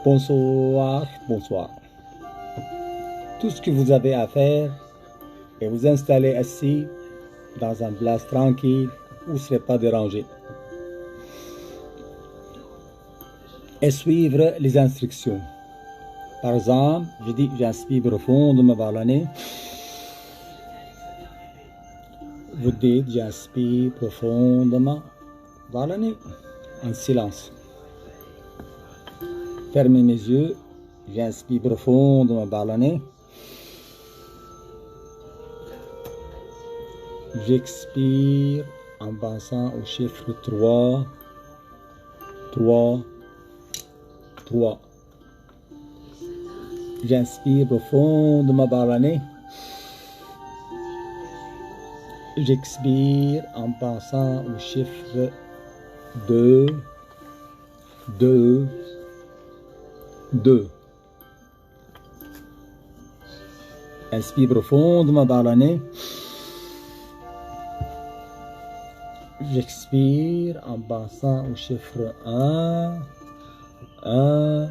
Bonsoir, bonsoir. Tout ce que vous avez à faire est vous installer assis dans un place tranquille où vous ne serez pas dérangé. Et suivre les instructions. Par exemple, je dis j'inspire profondément par le nez. Vous dites j'inspire profondément par le nez en silence. Fermez mes yeux, j'inspire profondément par le nez. J'expire en pensant au chiffre 3, 3, 3. J'inspire profondément par le nez. J'expire en pensant au chiffre 2, 2, 2. Inspire profondément par le nez. J'expire en pensant au chiffre 1, 1,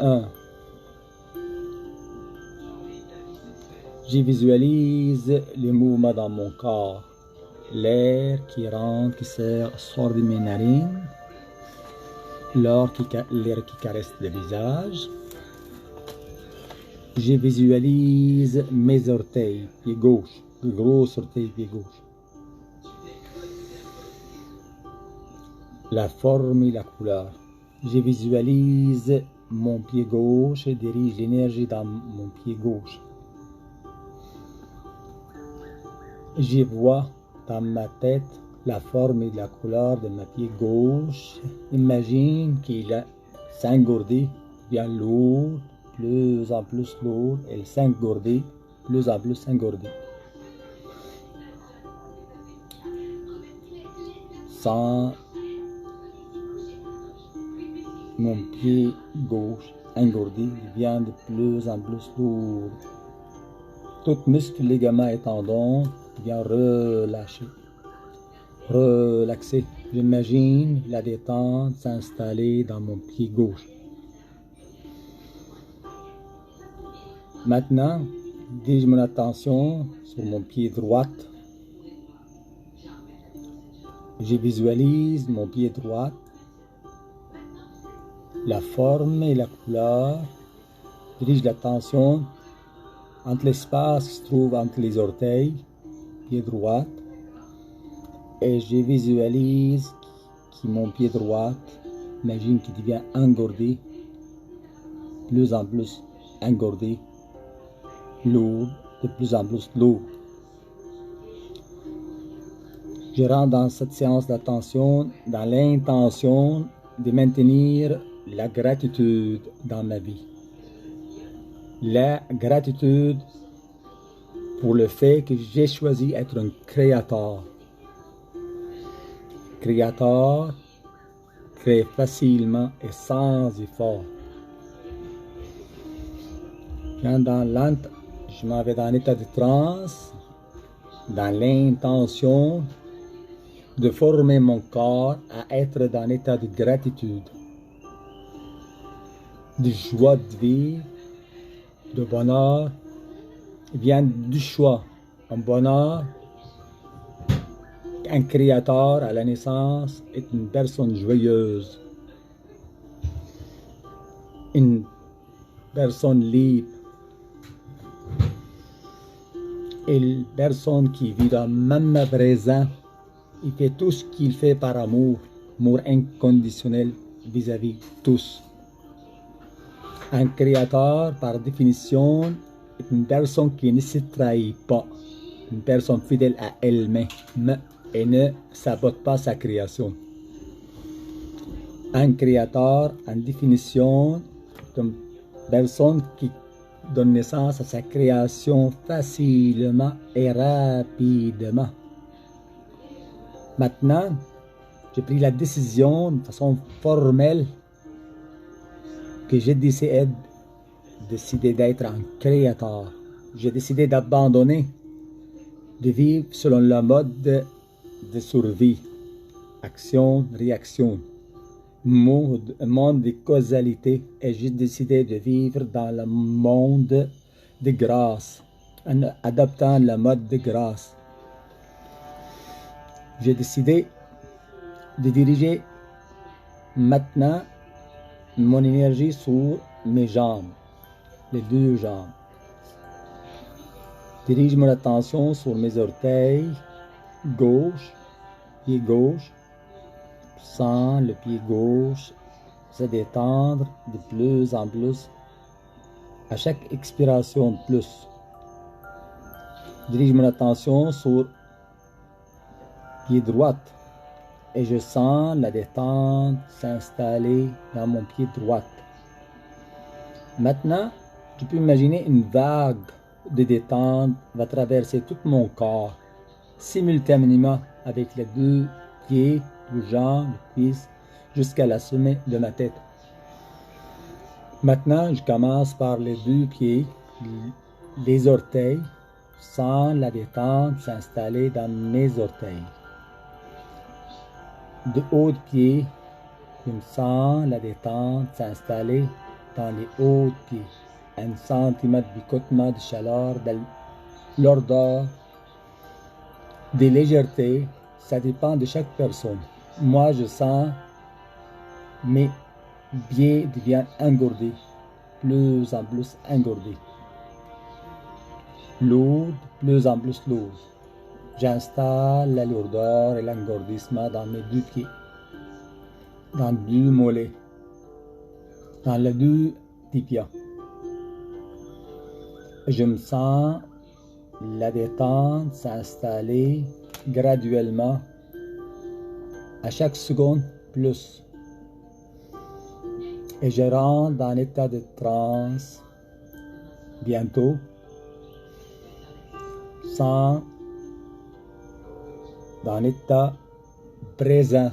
1. Je visualise les mouvements dans mon corps. L'air qui rentre, qui sort de mes narines. L'air qui caresse le visage. Je visualise mes orteils, pied gauche, le gros orteil, pied gauche. La forme et la couleur. Je visualise mon pied gauche et dirige l'énergie dans mon pied gauche. Je vois dans ma tête la forme et la couleur de ma pied gauche. Imagine qu'il s'engourdit, bien lourd, plus en plus lourd, et s'engourdit, plus en plus engourdi. Sans mon pied gauche engourdi devient de plus en plus lourd. Tout muscle, ligament et tendon vient relâcher, relaxer. J'imagine la détente s'installer dans mon pied gauche. Maintenant, dirige mon attention sur mon pied droit. Je visualise mon pied droit, la forme et la couleur. Dirige l'attention entre l'espace qui se trouve entre les orteils, pied droit, et je visualise que mon pied droit, imagine qu'il devient engourdi, plus en plus engourdi, lourd, de plus en plus lourd. Je rentre dans cette séance d'attention dans l'intention de maintenir la gratitude dans ma vie. La gratitude pour le fait que j'ai choisi d'être un créateur. Créateur crée facilement et sans effort. Je m'en vais dans l'état de transe, dans l'intention de former mon corps à être dans l'état de gratitude, de joie de vivre, de bonheur, vient du choix. Un bonheur, un créateur à la naissance est une personne joyeuse, une personne libre, et une personne qui vit dans le même présent. Il fait tout ce qu'il fait par amour, amour inconditionnel vis-à-vis tous. Un créateur, par définition, est une personne qui ne se trahit pas, une personne fidèle à elle-même et ne sabote pas sa création. Un créateur, en définition, est une personne qui donne naissance à sa création facilement et rapidement. Maintenant, j'ai pris la décision de façon formelle que j'ai décidé d'être un créateur. J'ai décidé d'abandonner, de vivre selon le mode de survie, action, réaction. monde de causalité, et j'ai décidé de vivre dans le monde de grâce, en adoptant le mode de grâce. J'ai décidé de diriger maintenant mon énergie sur mes jambes, les deux jambes. Dirige mon attention sur mes orteils gauche, pied gauche. Sens le pied gauche se détendre de plus en plus à chaque expiration de plus. Dirige mon attention sur pied droit et je sens la détente s'installer dans mon pied droit. Maintenant, je peux imaginer une vague de détente va traverser tout mon corps simultanément avec les deux pieds, les jambes, les cuisses, jusqu'à la sommet de ma tête. Maintenant, je commence par les deux pieds, les orteils, sans la détente s'installer dans mes orteils. De haut de pied, je sens la détente s'installer dans les hauts de pied. 1 centimètre de picotement de chaleur, de l'ordre, des légèretés, ça dépend de chaque personne. Moi, je sens mes pieds deviennent engourdés, plus en plus engourdés. Lourd, plus en plus lourd. J'installe la lourdeur et l'engourdissement dans mes deux pieds, dans deux mollets, dans les deux tibias. Je me sens la détente s'installer graduellement à chaque seconde plus. Et je rentre dans l'état de transe bientôt, sans dans l'état présent.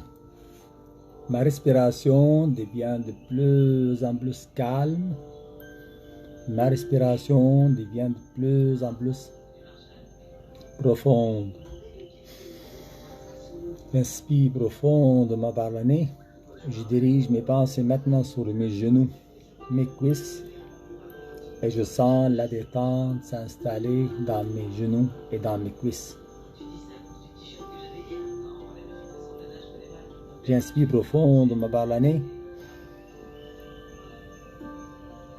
Ma respiration devient de plus en plus calme. Ma respiration devient de plus en plus profonde. J'inspire profondément par le nez. Je dirige mes pensées maintenant sur mes genoux, mes cuisses, et je sens la détente s'installer dans mes genoux et dans mes cuisses. J'inspire profondément par le nez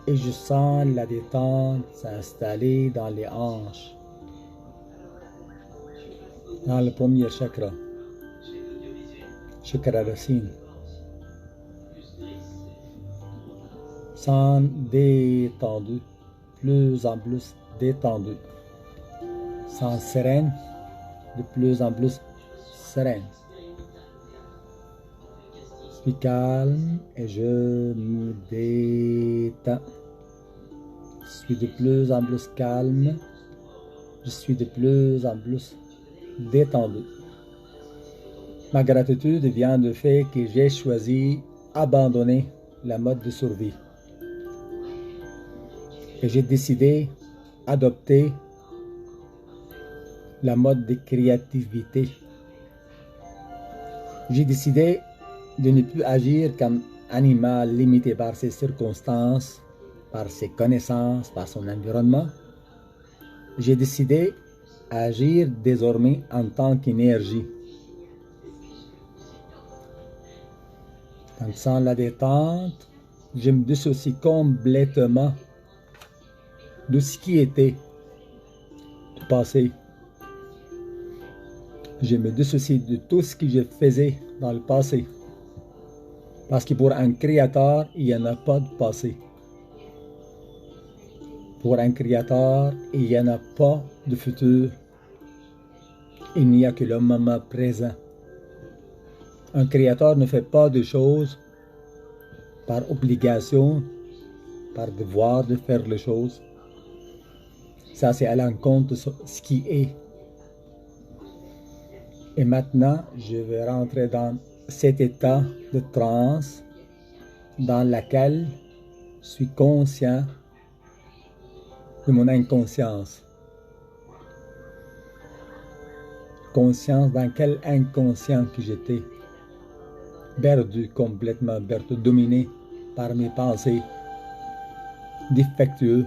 et je sens la détente s'installer dans les hanches, dans le premier chakra, chakra racine. Sens détendu, plus en plus détendu. Sens sereine, de plus en plus sereine. Je suis calme et je me détends. Je suis de plus en plus calme. Je suis de plus en plus détendu. Ma gratitude vient du fait que j'ai choisi d'abandonner la mode de survie. Et j'ai décidé d'adopter la mode de créativité. J'ai décidé de ne plus agir comme animal limité par ses circonstances, par ses connaissances, par son environnement. J'ai décidé d'agir désormais en tant qu'énergie. Quand je sens la détente, je me dissocie complètement de ce qui était du passé. Je me dissocie de tout ce que je faisais dans le passé. Parce que pour un créateur, il n'y en a pas de passé. Pour un créateur, il n'y en a pas de futur. Il n'y a que le moment présent. Un créateur ne fait pas de choses par obligation, par devoir de faire les choses. Ça, c'est à l'encontre de ce qui est. Et maintenant, je vais rentrer dans cet état de transe dans lequel je suis conscient de mon inconscience. Conscience dans quel inconscient que j'étais. perdu, complètement perdu, dominé par mes pensées défectueuses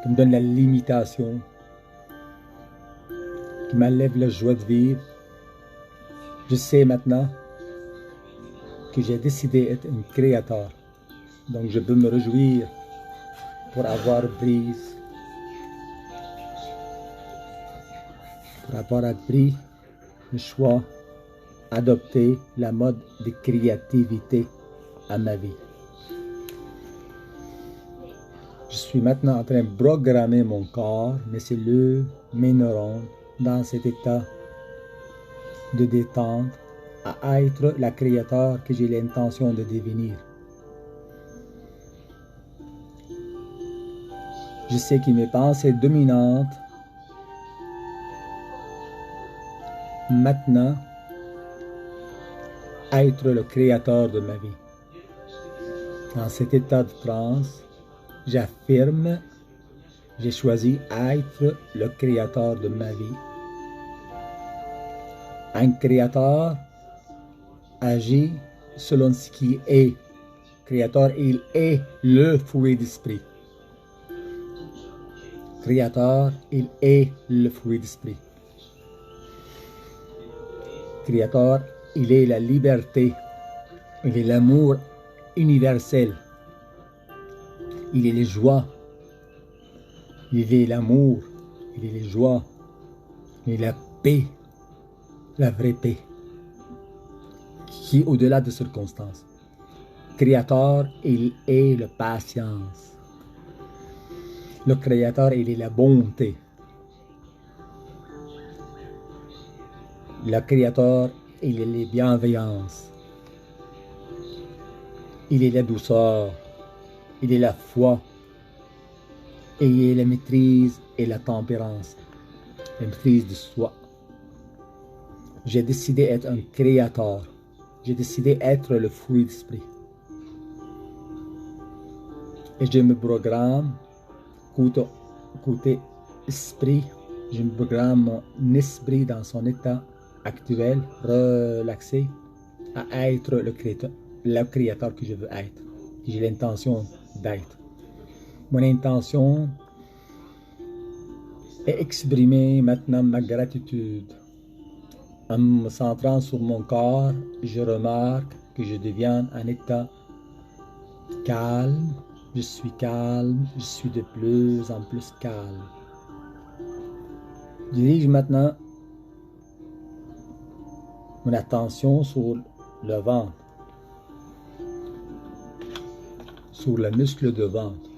qui me donnent la limitation, qui m'enlèvent la joie de vivre. Je sais maintenant que j'ai décidé d'être un créateur. Donc je peux me réjouir pour avoir appris le choix, adopter la mode de créativité à ma vie. Je suis maintenant en train de programmer mon corps, mes cellules, mes neurones dans cet état de détente à être la créateur que j'ai l'intention de devenir. Je sais que mes pensées dominantes maintenant être le créateur de ma vie. Dans cet état de transe, j'affirme, j'ai choisi être le créateur de ma vie. Un créateur agit selon ce qui est. Créateur, il est le fruit d'esprit. Créateur, il est le fruit d'esprit. Créateur, il est la liberté. Il est l'amour universel. Il est la joie. Il est l'amour. Il est la joie. Il est la paix. La vraie paix. Qui est au-delà des circonstances. Créateur, il est la patience. Le Créateur, il est la bonté. Le Créateur, il est la bienveillance. Il est la douceur. Il est la foi. Et il est la maîtrise et la tempérance. La maîtrise de soi. J'ai décidé d'être un créateur. J'ai décidé d'être le fruit d'esprit. Et je me programme, côté esprit, je me programme mon esprit dans son état actuel, relaxé, à être le créateur que je veux être, que j'ai l'intention d'être. Mon intention est exprimer maintenant ma gratitude. En me centrant sur mon corps, je remarque que je deviens un état calme. Je suis calme, je suis de plus en plus calme. Je dirige maintenant mon attention sur le ventre, sur le muscle de ventre.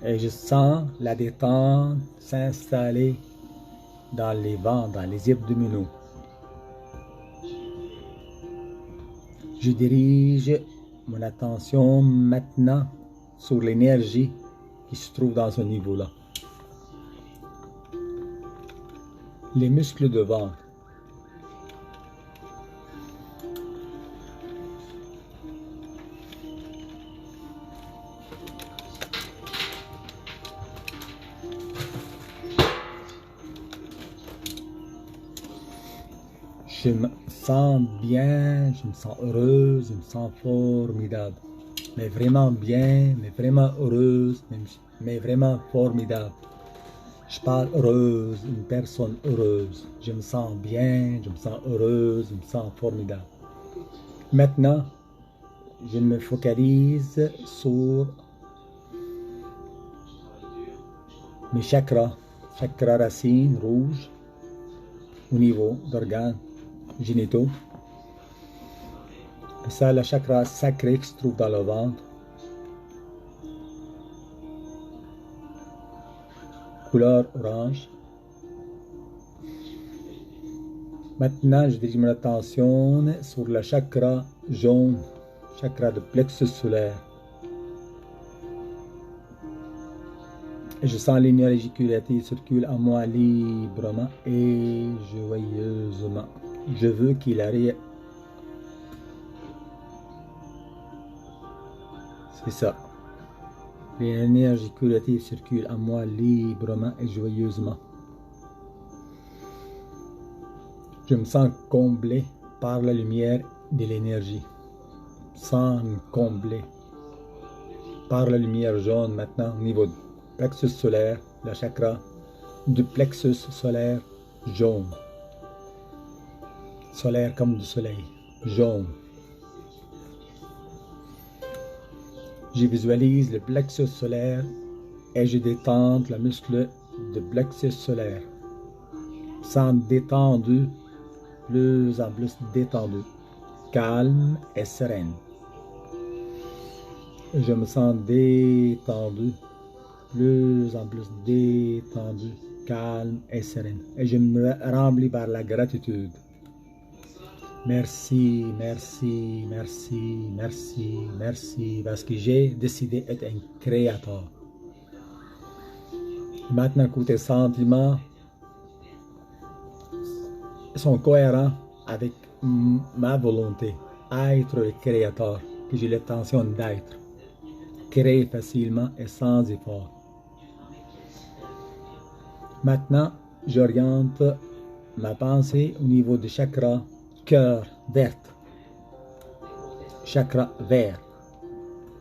Et je sens la détente s'installer dans les ventres, dans les abdominaux. Je dirige mon attention maintenant sur l'énergie qui se trouve dans ce niveau-là. Les muscles de ventre. Je me sens bien, je me sens heureuse, je me sens formidable. Mais vraiment bien, mais vraiment heureuse, mais vraiment formidable. Je parle heureuse, une personne heureuse. Je me sens bien, je me sens heureuse, je me sens formidable. Maintenant, je me focalise sur mes chakras. Chakra racine rouge au niveau d'organes génitaux. Ça, le chakra sacré qui se trouve dans le ventre. Couleur orange. Maintenant, je dirige mon attention sur le chakra jaune, chakra de plexus solaire. Et je sens l'énergie curative circule en moi librement et joyeusement. Je veux qu'il arrive. C'est ça. L'énergie curative circule en moi librement et joyeusement. Je me sens comblé par la lumière de l'énergie. Sens comblé par la lumière jaune maintenant au niveau du plexus solaire, le chakra du plexus solaire jaune. Solaire comme du soleil, jaune. Je visualise le plexus solaire et je détends le muscle du plexus solaire. Sens détendu, plus en plus détendu, calme et sereine. Je me sens détendu, plus en plus détendu, calme et sereine. Et je me remplis par la gratitude. Merci, merci, merci, merci, merci, parce que j'ai décidé d'être un créateur. Maintenant, côté sentiments sont cohérents avec ma volonté, être le créateur, que j'ai l'intention d'être, créer facilement et sans effort. Maintenant, j'oriente ma pensée au niveau du chakra cœur vert, chakra vert,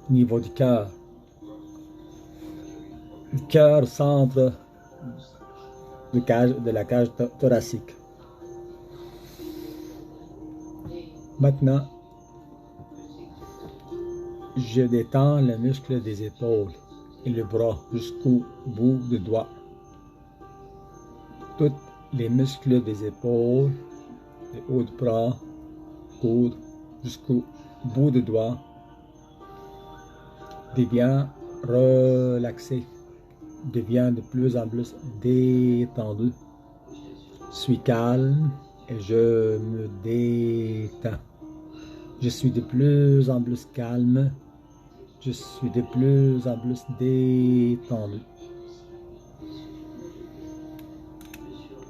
au niveau du cœur. Le cœur, centre de la cage thoracique. Maintenant, je détends le muscle des épaules et le bras jusqu'au bout du doigt. Tous les muscles des épaules, le haut du bras, coude, jusqu'au bout du doigt, devient relaxé, devient de plus en plus détendu. Je suis calme et je me détends. Je suis de plus en plus calme. Je suis de plus en plus détendu.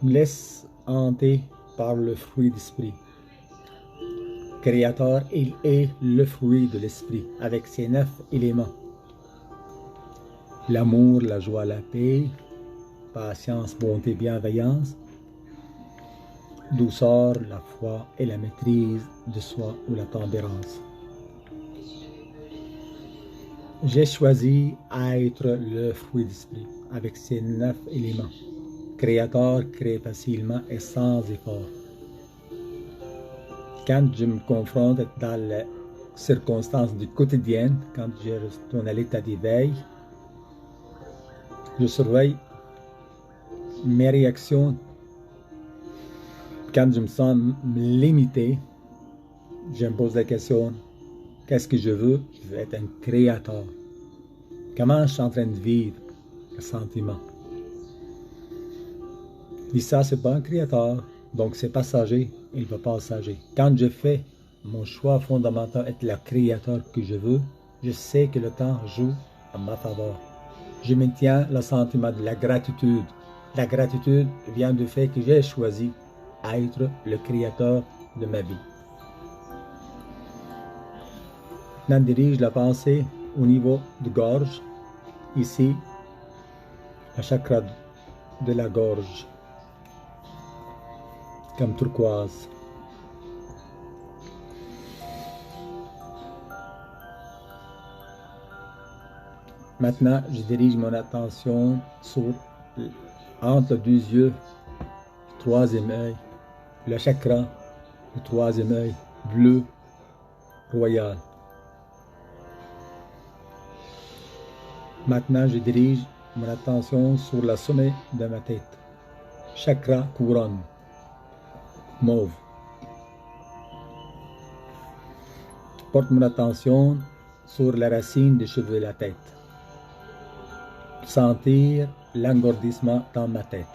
Je me laisse hanter par le fruit d'esprit. Créateur, il est le fruit de l'esprit avec ses 9 éléments. L'amour, la joie, la paix, patience, bonté, bienveillance, douceur, la foi et la maîtrise de soi ou la tempérance. J'ai choisi d'être le fruit d'esprit avec ses 9 éléments. Créateur, crée facilement et sans effort. Quand je me confronte dans les circonstances du quotidien, quand je retourne à l'état d'éveil, je surveille mes réactions. Quand je me sens limité, je me pose la question, qu'est-ce que je veux? Je veux être un créateur. Comment je suis en train de vivre le sentiment? Et ça, c'est pas un créateur, donc c'est passager, il va passager. Quand je fais mon choix fondamental être le créateur que je veux, je sais que le temps joue à ma faveur. Je maintiens le sentiment de la gratitude. La gratitude vient du fait que j'ai choisi être le créateur de ma vie. Maintenant, dirige la pensée au niveau de gorge. Ici, le chakra de la gorge, comme turquoise. Maintenant, je dirige mon attention entre les 2 yeux, le 3e œil, le chakra, le 3e œil, bleu, royal. Maintenant, je dirige mon attention sur le sommet de ma tête, chakra couronne, mauve. Je porte mon attention sur la racine des cheveux de la tête. Sentir l'engourdissement dans ma tête.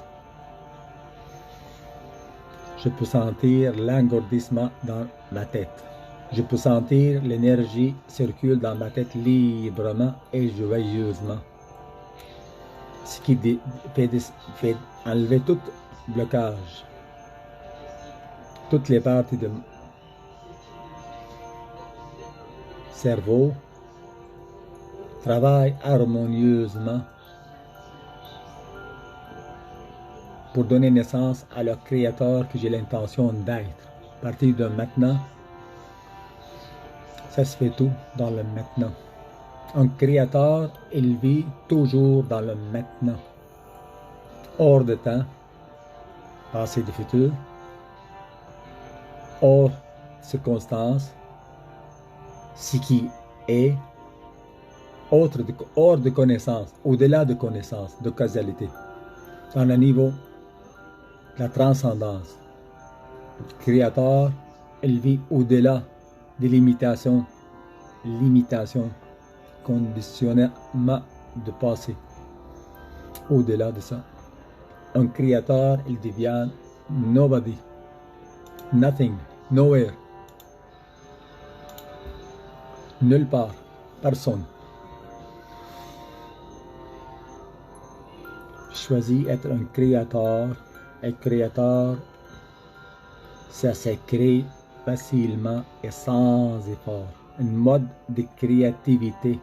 Je peux sentir l'engourdissement dans ma tête. Je peux sentir l'énergie circule dans ma tête librement et joyeusement. Ce qui fait enlever tout blocage. Toutes les parties de cerveau travaillent harmonieusement pour donner naissance à le créateur que j'ai l'intention d'être. À partir de maintenant, ça se fait tout dans le maintenant. Un créateur, il vit toujours dans le maintenant. Hors de temps, passé de futur, hors circonstances, ce qui est, hors de connaissance, au-delà de connaissance, de causalité, dans le niveau de la transcendance. Le créateur, il vit au-delà des limitations, conditionnement de passé. Au-delà de ça, un créateur, il devient nobody, nothing, nowhere, nulle part, personne. Choisis d'être un créateur. Être créateur, ça se crée facilement et sans effort. Un mode de créativité.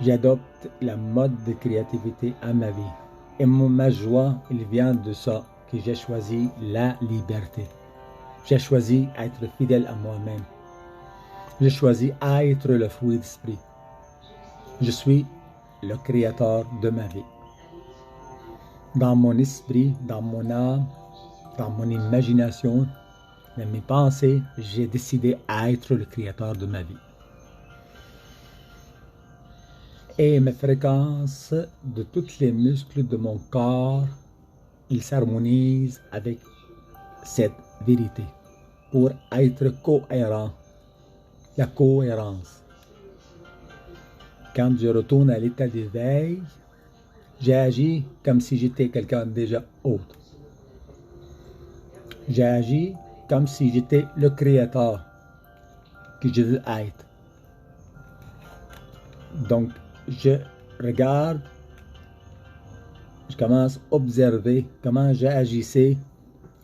J'adopte la mode de créativité à ma vie. Et ma joie, il vient de ça, que j'ai choisi la liberté. J'ai choisi être fidèle à moi-même. J'ai choisi être le fruit d'esprit. Je suis le créateur de ma vie. Dans mon esprit, dans mon âme, dans mon imagination, dans mes pensées, j'ai décidé d'être le créateur de ma vie. Et mes fréquences de tous les muscles de mon corps, ils s'harmonisent avec cette vérité pour être cohérent. La cohérence. Quand je retourne à l'état d'éveil, j'agis comme si j'étais quelqu'un déjà autre. J'agis comme si j'étais le créateur que je veux être. Donc, je regarde, je commence à observer comment j'agissais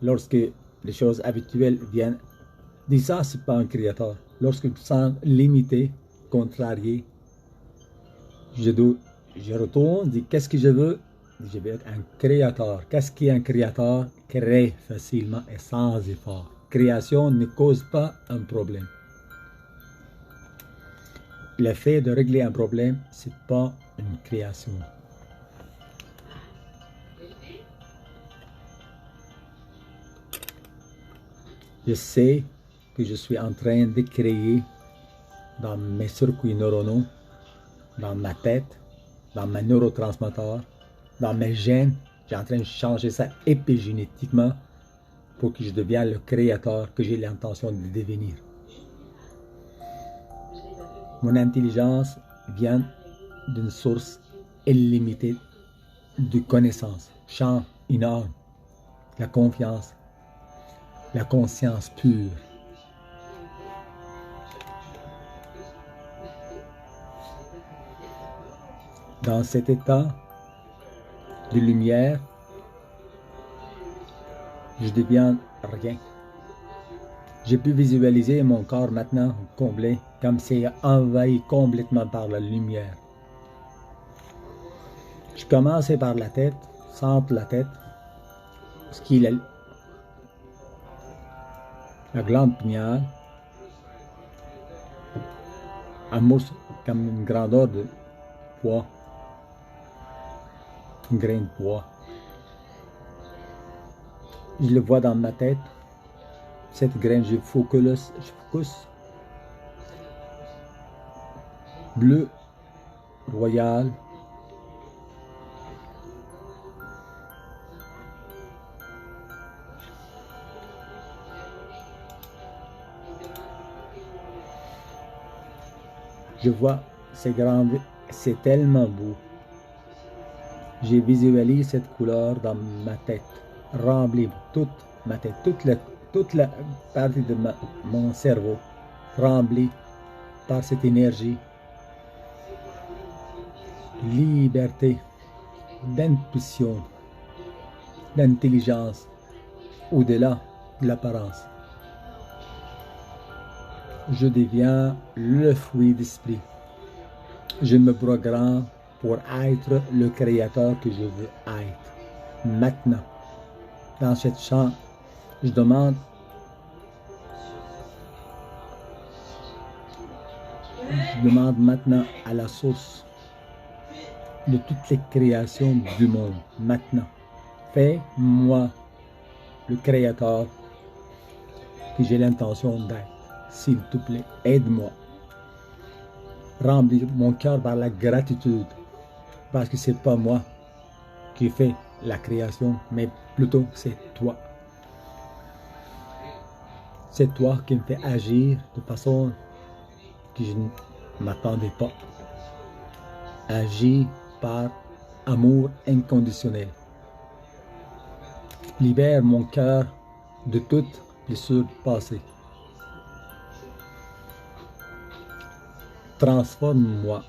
lorsque les choses habituelles viennent. Dis ça, c'est pas un créateur. Lorsque je me sens limité, contrarié, je retourne, dis qu'est-ce que je veux? Je veux être un créateur. Qu'est-ce qui est un créateur? Crée facilement et sans effort. Création ne cause pas un problème. Le fait de régler un problème, c'est pas une création. Je sais que je suis en train de créer dans mes circuits neuronaux, dans ma tête, dans mes neurotransmetteurs, dans mes gènes. J'ai en train de changer ça épigénétiquement pour que je devienne le créateur que j'ai l'intention de devenir. Mon intelligence vient d'une source illimitée de connaissances, champ énorme, la confiance, la conscience pure. Dans cet état de lumière, je deviens rien. J'ai pu visualiser mon corps maintenant comblé, comme s'il est envahi complètement par la lumière. Je commence par la tête, centre la tête, ce qui est la glande pinéale, un morceau comme une grandeur de poids, un grain de poids. Je le vois dans ma tête. Cette graine, je focus bleu royal. Je vois ces grandes, c'est tellement beau. J'ai visualisé cette couleur dans ma tête, remplie toute ma tête, toute la partie de mon cerveau, remplie par cette énergie, liberté, d'intuition, d'intelligence, au-delà de l'apparence. Je deviens le fruit d'esprit. Je me programme pour être le créateur que je veux être. maintenant. Dans cette chant, je demande maintenant à la source de toutes les créations du monde, maintenant. Fais-moi le créateur que j'ai l'intention d'être. S'il te plaît, aide-moi. Remplis mon cœur par la gratitude, parce que c'est pas moi qui fais la création, mais plutôt c'est toi. C'est toi qui me fais agir de façon que je ne m'attendais pas. Agis par amour inconditionnel. Libère mon cœur de toute blessure passée. Transforme-moi.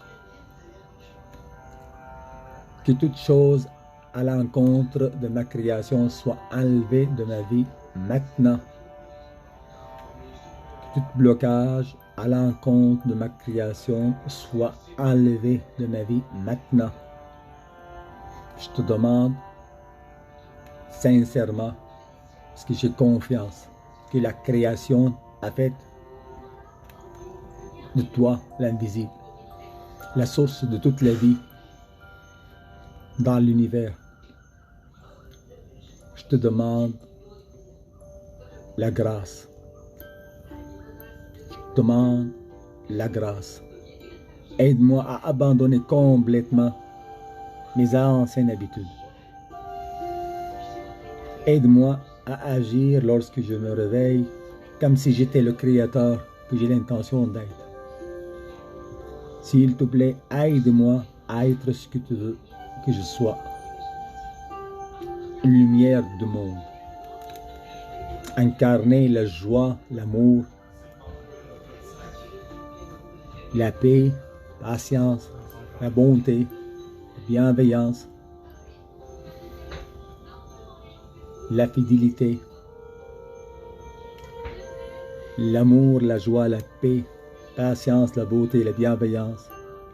Que toute chose à l'encontre de ma création soit enlevée de ma vie maintenant. Que tout blocage à l'encontre de ma création soit enlevé de ma vie maintenant. Je te demande sincèrement, parce que j'ai confiance que la création a fait de toi l'invisible, la source de toute la vie dans l'univers. Je te demande la grâce. Je te demande la grâce. Aide-moi à abandonner complètement mes anciennes habitudes. Aide-moi à agir lorsque je me réveille comme si j'étais le créateur que j'ai l'intention d'être. S'il te plaît, aide-moi à être ce que tu veux que je sois. Une lumière du monde. Incarner la joie, l'amour, la paix, la patience, la bonté, la bienveillance, la fidélité, l'amour, la joie, la paix, la patience, la beauté, la bienveillance,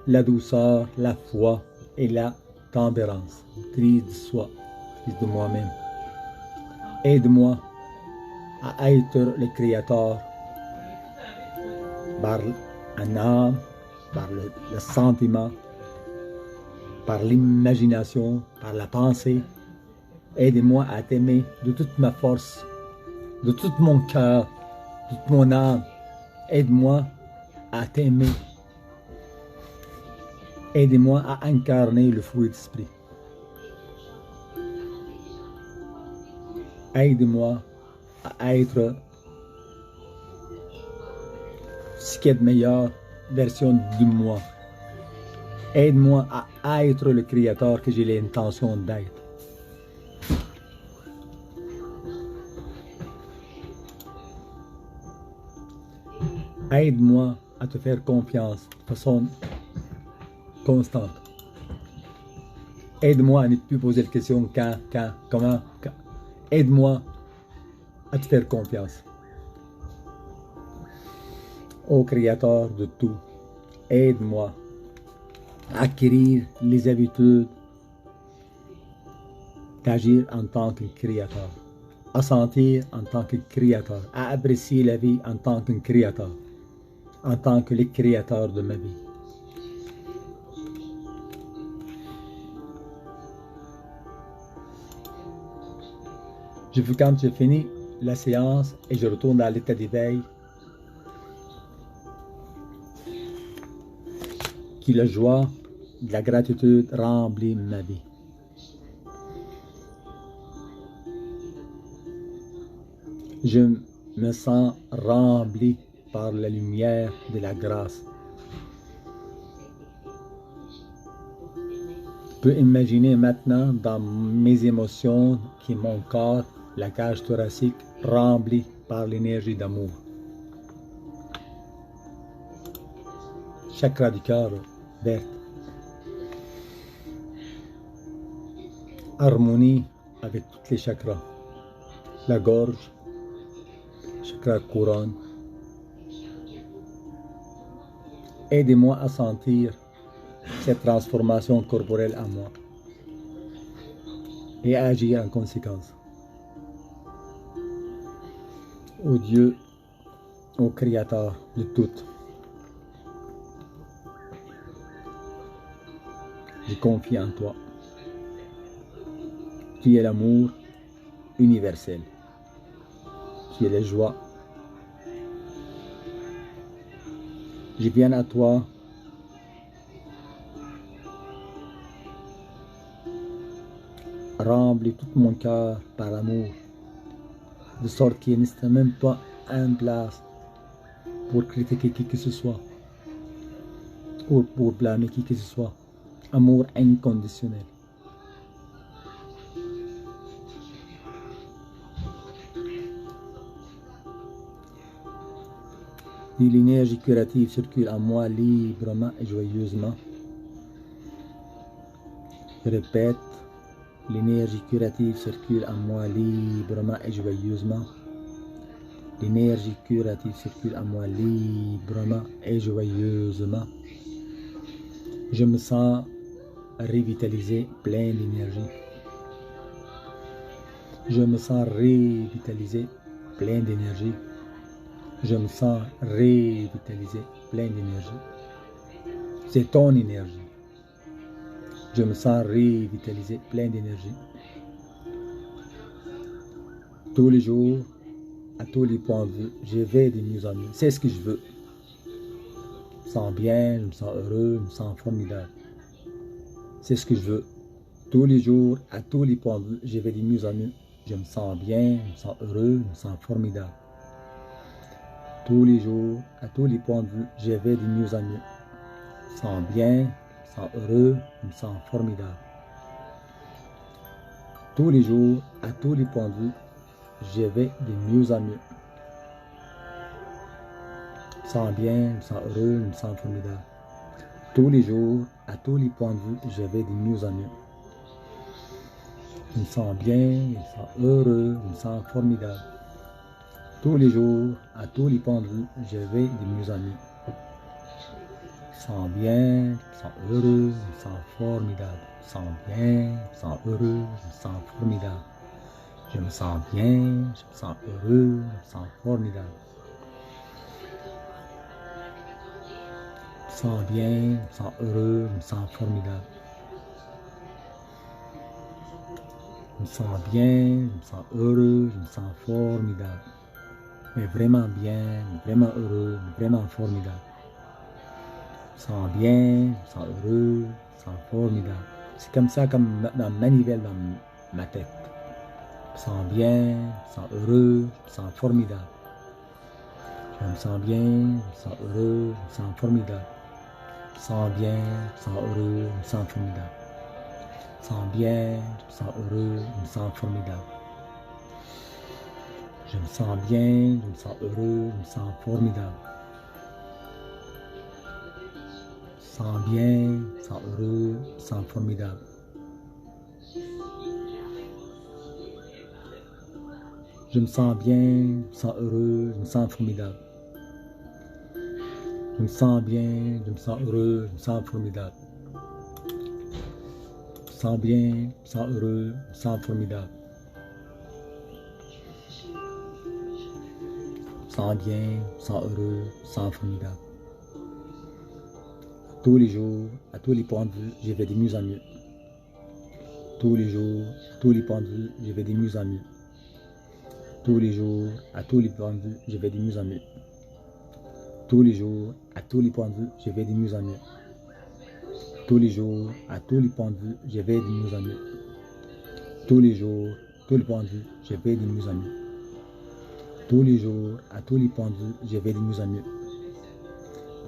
la douceur, la foi et la tempérance. Maîtrise de soi, maîtrise de moi-même. Aide-moi à être le créateur par un âme, par le sentiment, par l'imagination, par la pensée. Aide-moi à t'aimer de toute ma force, de tout mon cœur, de toute mon âme. Aide-moi à t'aimer. Aide-moi à incarner le fruit d'esprit. Aide-moi à être ce qui est de meilleure version de moi. Aide-moi à être le créateur que j'ai l'intention d'être. Aide-moi à te faire confiance de façon constante. Aide-moi à ne plus poser la question quand, comment, quand. Aide-moi à te faire confiance. Ô Créateur de tout, aide-moi à acquérir les habitudes d'agir en tant que créateur, à sentir en tant que créateur, à apprécier la vie en tant que créateur, en tant que le créateur de ma vie. Je veux quand j'ai fini la séance et je retourne dans l'état d'éveil, que la joie, la gratitude remplit ma vie. Je me sens rempli par la lumière de la grâce. Je peux imaginer maintenant dans mes émotions que mon corps, la cage thoracique, rempli par l'énergie d'amour. Chakra du cœur vert. Harmonie avec tous les chakras. La gorge, chakra couronne. Aidez-moi à sentir cette transformation corporelle en moi. et agir en conséquence. Ô Dieu, ô Créateur de tout, je confie en toi, qui est l'amour universel, qui est la joie. Je viens à toi remplis tout mon cœur par l'amour, de sorte qu'il n'existe même pas une place pour critiquer qui que ce soit, ou pour blâmer qui que ce soit. Amour inconditionnel. Et l'énergie curative circule en moi librement et joyeusement. Je répète, l'énergie curative circule en moi librement et joyeusement. L'énergie curative circule en moi librement et joyeusement. Je me sens revitalisé, plein d'énergie. Je me sens revitalisé, plein d'énergie. Je me sens revitalisé, plein d'énergie. C'est ton énergie. Je me sens revitalisé, plein d'énergie. Tous les jours, à tous les points de vue, je vais de mieux en mieux. C'est ce que je veux. Je me sens bien, je me sens heureux, je me sens formidable. C'est ce que je veux. Tous les jours, à tous les points de vue, je vais de mieux en mieux. Je me sens bien, je me sens heureux, je me sens formidable. Tous les jours, à tous les points de vue, je vais de mieux en mieux. Je me sens bien, je me sens heureux, je me sens formidable. Tous les jours, à tous les points de vue, je vais de mieux en mieux. Je me sens bien, je me sens heureux, je me sens formidable. Tous les jours, à tous les points de vue, je vais de mieux en mieux. Je me sens bien, je me sens heureux, je me sens formidable. Tous les jours, à tous les points de vue, je vais de mieux en mieux. Je me sens bien, je me sens heureux, je me sens formidable. Je me sens bien, je me sens heureux, je me sens formidable. Je me sens bien, je me sens heureux, je me sens formidable. Je me sens bien, je me sens heureux, je me sens formidable. Je me sens bien, je me sens heureux, je me sens formidable. Mais vraiment bien, vraiment heureux, vraiment formidable. Je me sens bien, je me sens heureux, je me sens formidable. C'est comme ça, comme dans manivelle dans ma tête. Je me sens bien, je me sens heureux, je me sens formidable. Je me sens bien, je me sens heureux, je me sens formidable. Je me sens bien, je me sens heureux, je me sens formidable. Je me sens bien, je me sens heureux, je me sens formidable. Je me sens bien, je me sens heureux, je me sens formidable. Je me sens bien, je me sens heureux, je me sens formidable. Je me sens bien, je me sens heureux, je me sens formidable. Je me sens bien, je me sens heureux, je me sens formidable. Je me sens bien, je me sens heureux, je me sens formidable. Je me sens bien, je me sens heureux, je me sens formidable. Tous les jours, à tous les points de vue, je vais de mieux en mieux. Tous les jours, à tous les points de vue, je vais de mieux en mieux. Tous les jours, à tous les points de vue, je vais de mieux en mieux. Tous les jours, à tous les points de vue, je vais de mieux en mieux. Tous les jours, à tous les points de vue, je vais de mieux en mieux. Tous les jours, à tous les points de vue, je vais de mieux en mieux. Tous les jours, à tous les points de vue, je vais de mieux en mieux.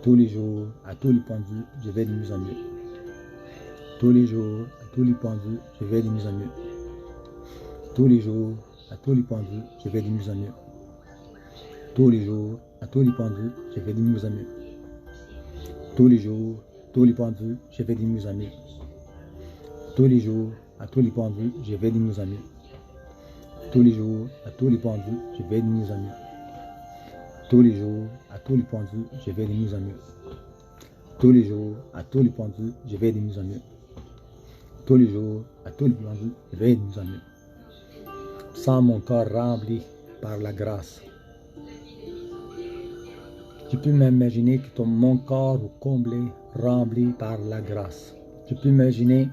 Tous les jours, à tous les points de vue, je vais de mieux en mieux. Tous les jours, à tous les points de vue, je vais de mieux en mieux. Tous les jours, à tous les points de vue, je vais de mieux en mieux. Tous les jours, à tous les points de vue, je vais de mieux en mieux. Tous les jours, à tous les points de vue, je vais de mieux en mieux. Tous les jours, à tous les points de vue, je vais de mieux en mieux. Tous les jours, à tous les points de vue, je vais de mieux en mieux. Tous les jours, à tous les points de vue, je vais de mieux en mieux. Tous les jours, à tous les points de vue, je vais de mieux en mieux. tous les jours, à tous les réveils de nos amis. Sans mon corps rempli par la grâce. Je peux m'imaginer que mon corps est comblé, rempli par la grâce. Je peux m'imaginer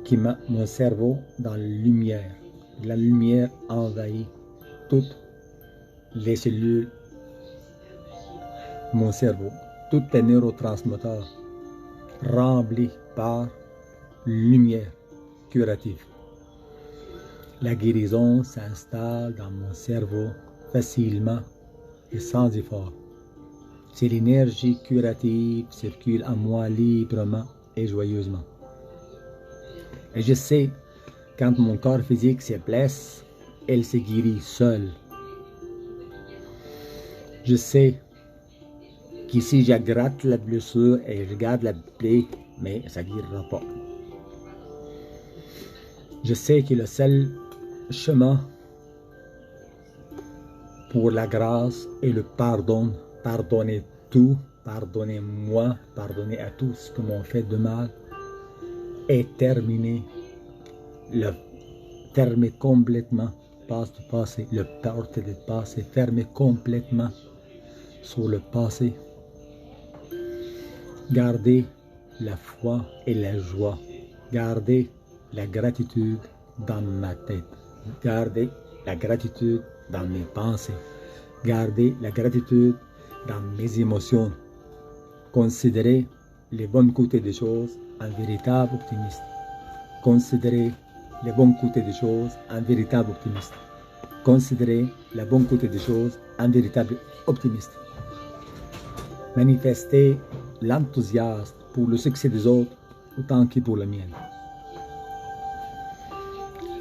que mon cerveau dans la lumière envahit toutes les cellules, mon cerveau, tous les neurotransmetteurs remplis par lumière curative. La guérison s'installe dans mon cerveau facilement et sans effort. C'est l'énergie curative qui circule en moi librement et joyeusement. Et je sais, quand mon corps physique se blesse, elle se guérit seule. Je sais que si je gratte la blessure et je garde la plaie, mais ça ne guérira pas. Je sais que le seul chemin pour la grâce et le pardon, pardonner tout, pardonnez-moi, pardonnez à tous ce que m'ont fait de mal, est terminé, terminé complètement, passe du passé, le porte du passé, fermé complètement sur le passé. Gardez la foi et la joie, gardez la gratitude dans ma tête, gardez la gratitude dans mes pensées, gardez la gratitude dans mes émotions, considérez les bons côtés des choses, un véritable optimiste. Considérez les bons côtés des choses, un véritable optimiste. Considérez les bons côtés des choses, un véritable optimiste. Manifestez l'enthousiasme pour le succès des autres autant que pour le mien.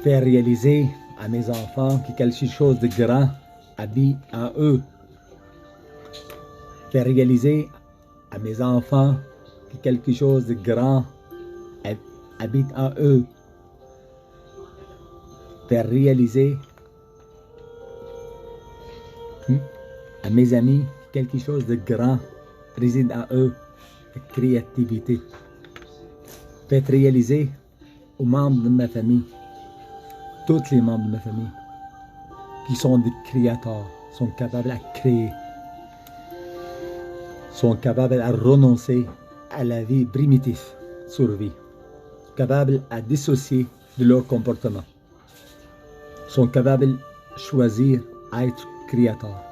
Faire réaliser à mes enfants que quelque chose de grand habite en eux. Faire réaliser à mes enfants que quelque chose de grand habite en eux. Faire réaliser à mes amis que quelque chose de grand réside en eux, la créativité. Faites réaliser aux membres de ma famille, tous les membres de ma famille, qui sont des créateurs, sont capables à créer, sont capables à renoncer à la vie primitive, survie, capables à dissocier de leur comportement, sont capables de choisir à être créateurs.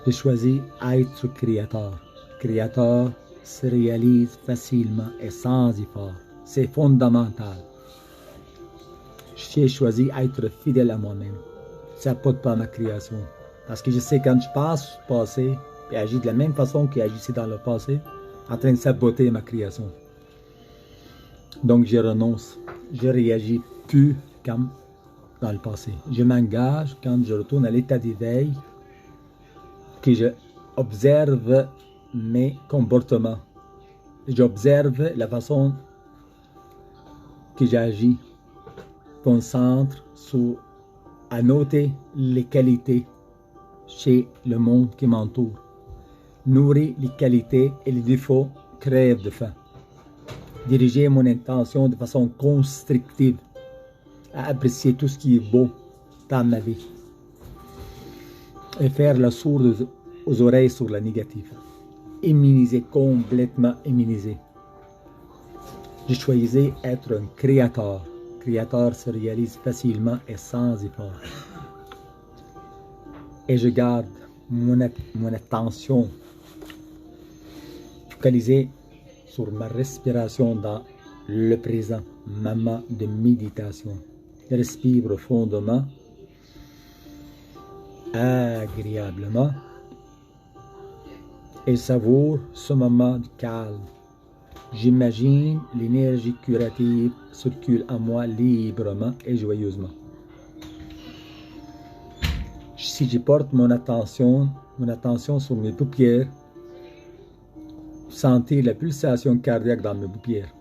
Je choisis à être créateur. Créateur se réalise facilement et sans effort. C'est fondamental. J'ai choisi à être fidèle à moi-même. Ça n'apporte pas ma création. Parce que je sais quand je passe au passé et agis de la même façon qu'il agissait dans le passé, en train de saboter ma création. Donc je renonce. Je réagis plus comme dans le passé. Je m'engage quand je retourne à l'état d'éveil, que je observe mes comportements. J'observe la façon que j'agis. Concentre sur à noter les qualités chez le monde qui m'entoure. Nourrir les qualités et les défauts crève de faim. Diriger mon intention de façon constructive à apprécier tout ce qui est beau dans ma vie. Et faire la sourde aux oreilles sur la négative. Immuniser, complètement immuniser. Je choisis être un créateur. Créateur se réalise facilement et sans effort. Et je garde mon attention focalisée sur ma respiration dans le présent, moment de méditation. Je respire profondément, agréablement, et savoure ce moment de calme. J'imagine l'énergie curative circule en moi librement et joyeusement. Si je porte mon attention sur mes paupières, sentir la pulsation cardiaque dans mes paupières,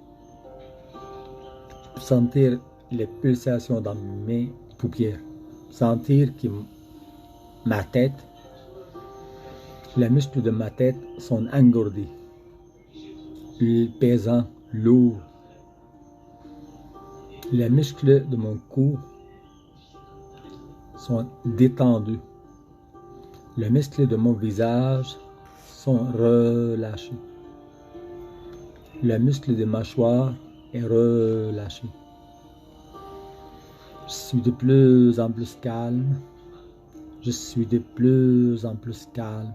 sentir les pulsations dans mes paupières, sentir que ma tête Les muscles de ma tête sont engourdis, pesants, lourds. Les muscles de mon cou sont détendus. Les muscles de mon visage sont relâchés. Le muscle de mâchoire est relâché. Je suis de plus en plus calme. Je suis de plus en plus calme.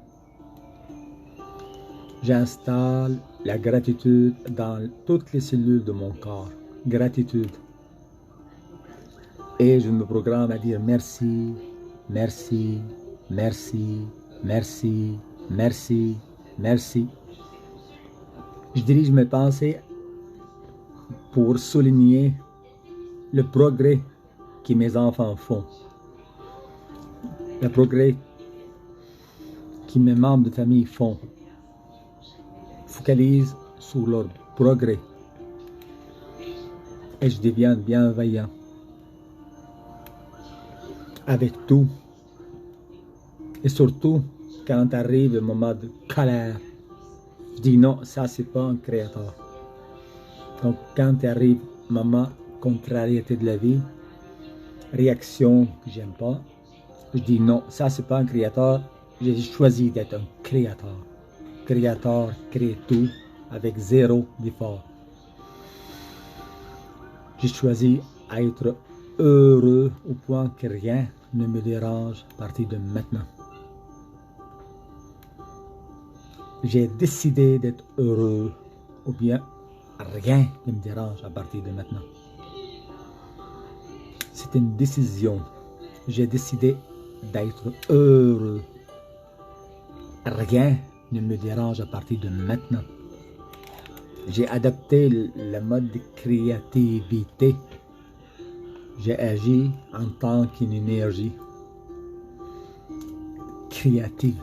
J'installe la gratitude dans toutes les cellules de mon corps. Gratitude. Et je me programme à dire merci, merci, merci, merci, merci, merci. Je dirige mes pensées pour souligner le progrès que mes enfants font. Le progrès que mes membres de famille font. Focalise sur leur progrès. Et je deviens bienveillant. Avec tout. Et surtout, quand arrive le moment de colère, je dis non, ça c'est pas un créateur. Donc quand arrive le moment contrariété de la vie, réaction que j'aime pas, je dis non, ça c'est pas un créateur, j'ai choisi d'être un créateur. Créateur crée tout avec zéro d'effort. J'ai choisi à être heureux au point que rien ne me dérange à partir de maintenant. J'ai décidé d'être heureux ou bien rien ne me dérange à partir de maintenant. C'est une décision. J'ai décidé d'être heureux. Rien ne me dérange à partir de maintenant. J'ai adapté le mode de créativité. J'ai agi en tant qu'une énergie créative.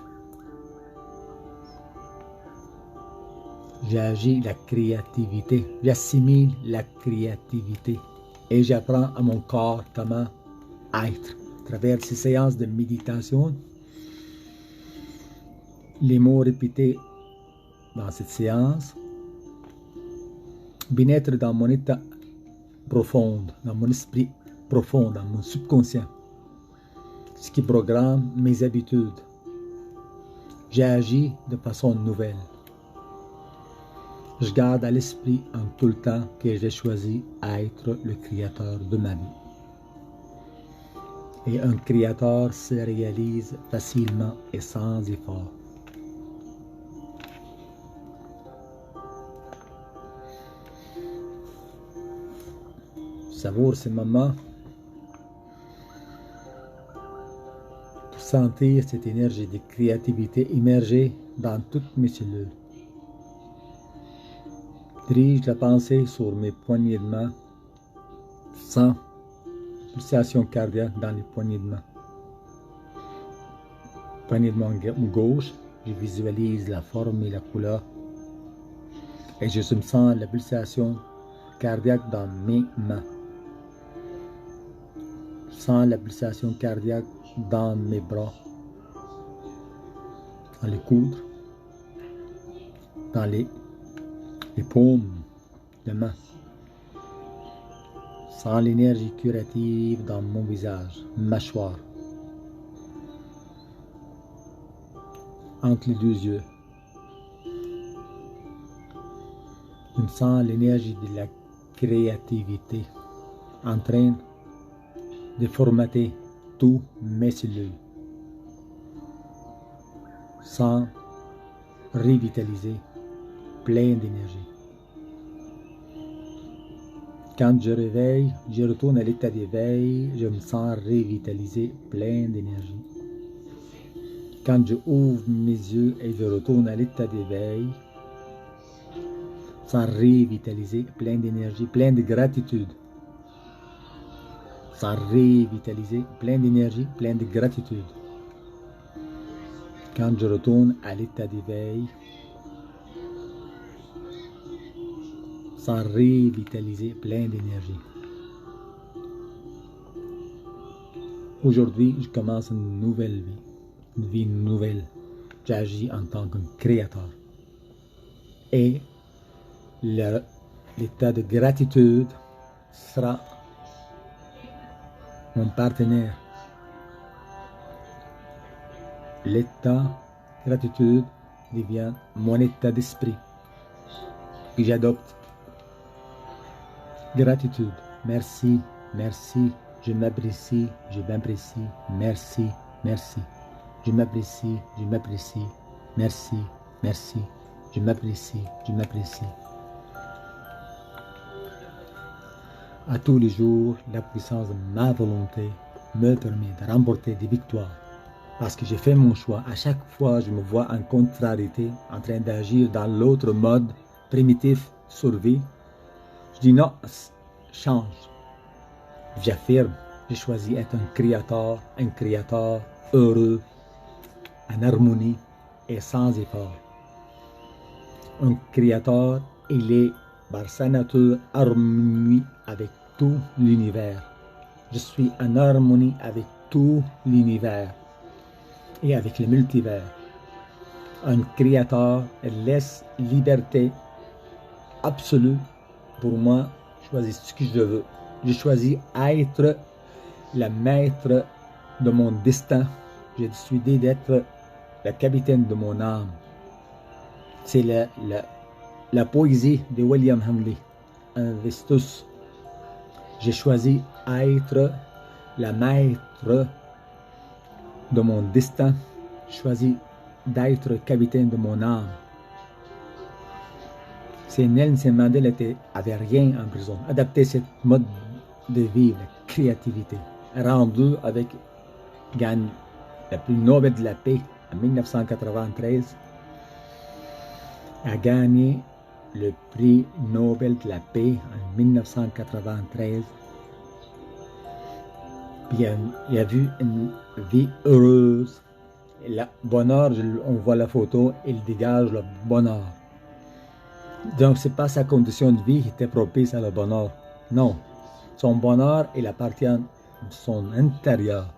J'agis la créativité. J'assimile la créativité. Et j'apprends à mon corps comment être. À travers ces séances de méditation, les mots répétés dans cette séance, bien-être dans mon état profond, dans mon esprit profond, dans mon subconscient, ce qui programme mes habitudes. J'agis de façon nouvelle. Je garde à l'esprit en tout le temps que j'ai choisi à être le créateur de ma vie. Et un créateur se réalise facilement et sans effort. Savoure ces moments pour sentir cette énergie de créativité immergée dans toutes mes cellules. Dirige la pensée sur mes poignées de main, sans pulsation cardiaque dans les poignées de main. Poignée de main gauche, je visualise la forme et la couleur. Et je sens la pulsation cardiaque dans mes mains. Je sens la pulsation cardiaque dans mes bras, dans les coudes, dans les paumes de main. Sens l'énergie curative dans mon visage, mâchoire, entre les deux yeux. Je sens l'énergie de la créativité en train de formater tous mes cellules, sans revitaliser, plein d'énergie. Quand je réveille, je retourne à l'état d'éveil, je me sens revitalisé, plein d'énergie. Quand je ouvre mes yeux et je retourne à l'état d'éveil, sans revitaliser, plein d'énergie, plein de gratitude. Sans revitaliser, plein d'énergie, plein de gratitude. Quand je retourne à l'état d'éveil, sans revitaliser, plein d'énergie. Aujourd'hui, je commence une nouvelle vie, une vie nouvelle, j'agis en tant qu'un créateur. Et l'état de gratitude sera mon partenaire. L'état de gratitude devient mon état d'esprit que j'adopte. Gratitude, merci, merci, je m'apprécie, merci, merci. Je m'apprécie, merci, merci, je m'apprécie. À tous les jours, la puissance de ma volonté me permet de remporter des victoires. Parce que j'ai fait mon choix. À chaque fois, je me vois en contrariété, en train d'agir dans l'autre mode primitif, survie. Je dis non, change. J'affirme, j'ai choisi d'être un créateur heureux, en harmonie et sans effort. Un créateur, il est par sa nature harmonie avec tout l'univers. Je suis en harmonie avec tout l'univers et avec le multivers. Un créateur laisse liberté absolue pour moi, choisir ce que je veux. Je choisis être le maître de mon destin. J'ai décidé d'être le capitaine de mon âme. C'est la poésie de William Hanley, Investus. J'ai choisi être le maître de mon destin. J'ai choisi d'être capitaine de mon âme. Si Nelson Mandela avait rien en prison, adapté ce mode de vie, la créativité, rendu avec gagne le prix Nobel de la paix en 1993, a gagné le prix Nobel de la paix en 1993. Puis il a vu une vie heureuse. Le bonheur, on voit la photo, il dégage le bonheur. Donc, ce n'est pas sa condition de vie qui était propice à le bonheur. Non. Son bonheur, il appartient à son intérieur.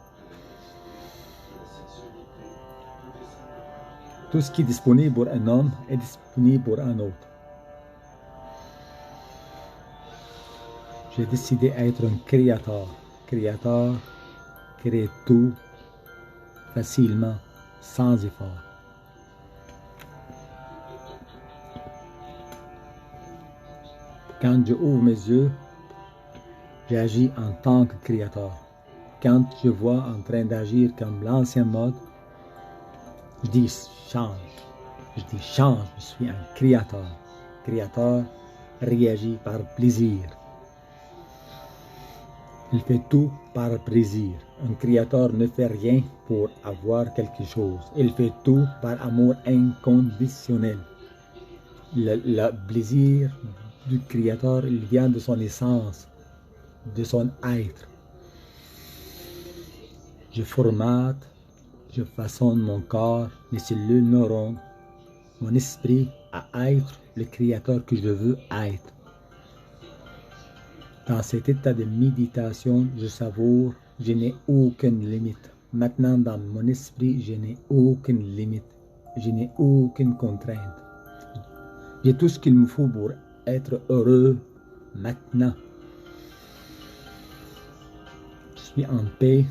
Tout ce qui est disponible pour un homme est disponible pour un autre. J'ai décidé d'être un créateur. Créateur crée tout facilement, sans effort. Quand je ouvre mes yeux, j'agis en tant que créateur. Quand je vois en train d'agir comme l'ancien mode, je dis change. Je dis change, je suis un créateur. Créateur réagit par plaisir. Il fait tout par plaisir. Un créateur ne fait rien pour avoir quelque chose. Il fait tout par amour inconditionnel. Le plaisir du créateur, il vient de son essence, de son être. Je formate, je façonne mon corps, mes cellules neurones, mon esprit à être le créateur que je veux être. Dans cet état de méditation, je savoure, je n'ai aucune limite. Maintenant, dans mon esprit, je n'ai aucune limite. Je n'ai aucune contrainte. J'ai tout ce qu'il me faut pour être heureux maintenant. Je suis en paix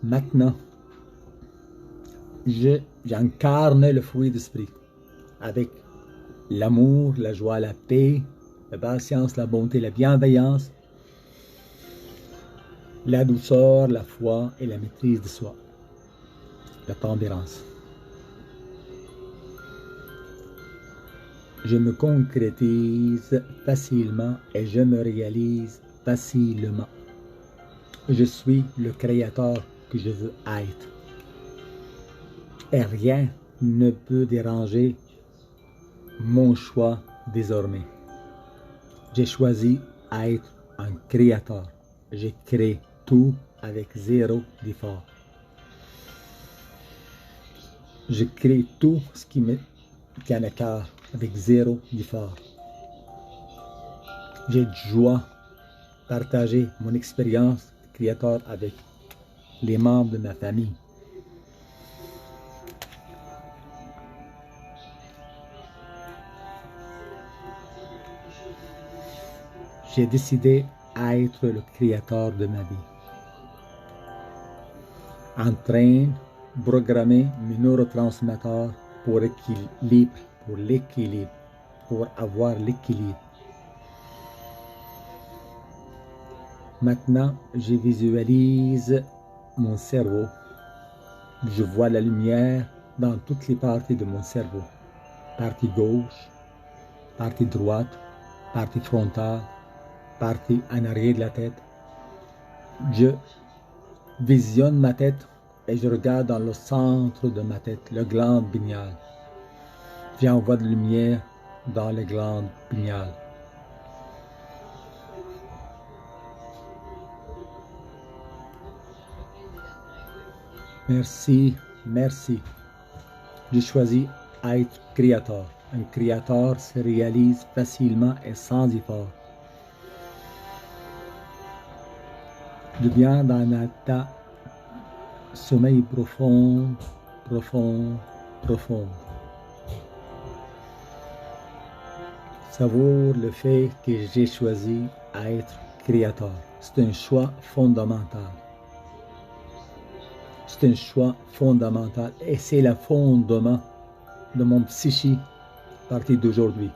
maintenant. J'incarne le fruit d'esprit avec l'amour, la joie, la paix, la patience, la bonté, la bienveillance, la douceur, la foi et la maîtrise de soi, la tempérance. Je me concrétise facilement et je me réalise facilement. Je suis le créateur que je veux être. Et rien ne peut déranger mon choix désormais. J'ai choisi d'être un créateur. Je crée tout avec zéro effort. Je crée tout ce qui me tient à cœur avec zéro effort. J'ai de joie de partager mon expérience de créateur avec les membres de ma famille. J'ai décidé d'être le créateur de ma vie. Entraîne, programmer mes neurotransmetteurs pour l'équilibre, pour avoir l'équilibre. Maintenant, je visualise mon cerveau. Je vois la lumière dans toutes les parties de mon cerveau. Partie gauche, partie droite, partie frontale, partie en arrière de la tête. Je visionne ma tête et je regarde dans le centre de ma tête, le glande pinéale. J'envoie de la lumière dans les glandes pinéales. Merci, merci. Je choisis être créateur. Un créateur se réalise facilement et sans effort. Je viens dans un état sommeil profond, profond, profond. Savoure le fait que j'ai choisi être créateur. C'est un choix fondamental. C'est un choix fondamental et c'est le fondement de mon psyché à partir d'aujourd'hui.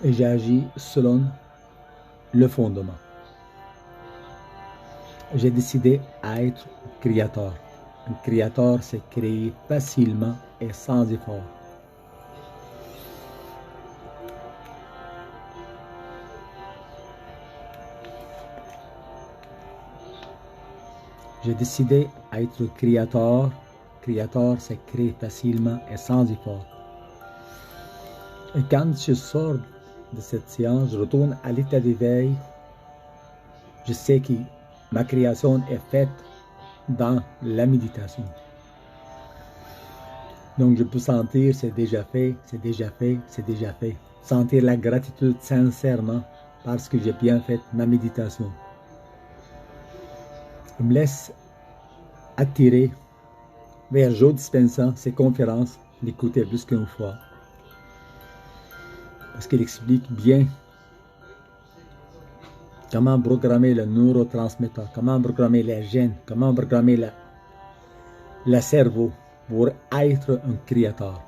Et j'agis selon le fondement. J'ai décidé d'être créateur. Un créateur se crée facilement et sans effort. J'ai décidé d'être créateur. Créateur se crée facilement et sans effort. Et quand je sors de cette séance, je retourne à l'état d'éveil. Je sais que ma création est faite dans la méditation. Donc je peux sentir c'est déjà fait, c'est déjà fait, c'est déjà fait. Sentir la gratitude sincèrement parce que j'ai bien fait ma méditation. Je me laisse attirer vers Joe Dispenza, ses conférences, l'écouter plus qu'une fois. Parce qu'il explique bien comment programmer le neurotransmetteur, comment programmer les gènes, comment programmer le cerveau pour être un créateur.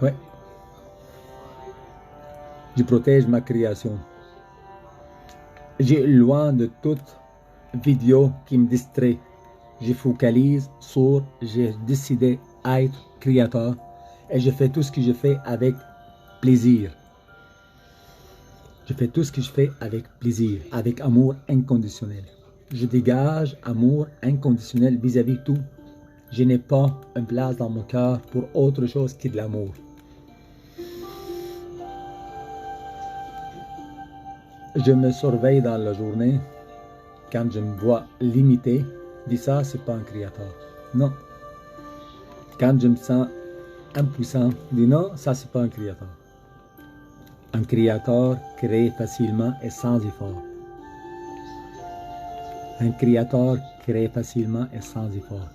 Ouais. Je protège ma création. J'ai loin de toute vidéo qui me distrait. Je focalise sur, j'ai décidé d'être créateur et je fais tout ce que je fais avec plaisir. Je fais tout ce que je fais avec plaisir, avec amour inconditionnel. Je dégage amour inconditionnel vis-à-vis de tout. Je n'ai pas une place dans mon cœur pour autre chose que de l'amour. Je me surveille dans la journée. Quand je me vois limité, je dis ça, c'est pas un créateur. Non. Quand je me sens impuissant, je dis non, ça, c'est pas un créateur. Un créateur crée facilement et sans effort. Un créateur crée facilement et sans effort.